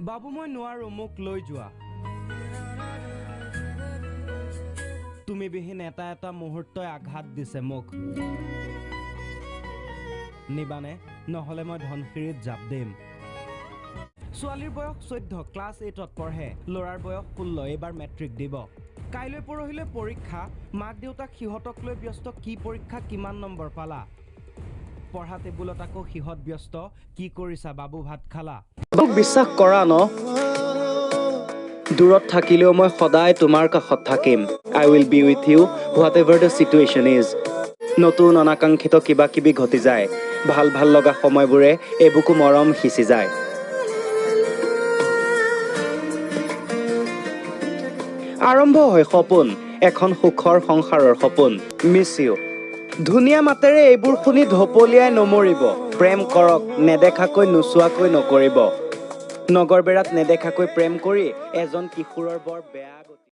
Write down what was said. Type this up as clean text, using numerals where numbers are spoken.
বাবু মই নোৱাৰো মোক লৈ যোৱা তুমি বিহীন এটা এটা মুহূৰ্তই আঘাত দিছে মোক নিবানে নহলে মই ধনশিৰিত জাপ দিম ছোৱালীৰ বয়স 14 ক্লাছ 8ত পঢ়ে ল'ৰাৰ বয়স 16 এইবাৰ মেট্ৰিক দিব কাইলৈ পৰহিলৈ পৰীক্ষা মাক দেউতাক সিহঁতক লৈ ব্যস্ত কি পৰীক্ষা কিমান নম্বৰ পালা পঢ়া টেবুলত আকৌ সিহঁত ব্যস্ত কি কৰিছা বাবু ভাত খালা মোক বিশ্বাস কৰা ন দূৰত থাকিলেও মই সদায় তোমাৰ কাষত থাকিম I will be with you whatever the situation is নতুন অনাকাংক্ষিত কিবা কিবি ঘটি যায় ভাল ভাল লগা সময়বোৰে এবুকু মৰম হিচি যায় আৰম্ভ হয় সপোন এখন সুখৰ সংসাৰৰ সপোন মিছ ইউ ধুনীয়া মাতেৰে এইবোৰ শুনি ধপলিয়াই নমৰিব প্ৰেম কৰক নেদেখাকৈ নোচোৱাকৈ নকৰিব নগৰ বেৰাত নেদেখাকৈ প্ৰেম কৰি এজন কিশোৰৰ বৰ বেয়া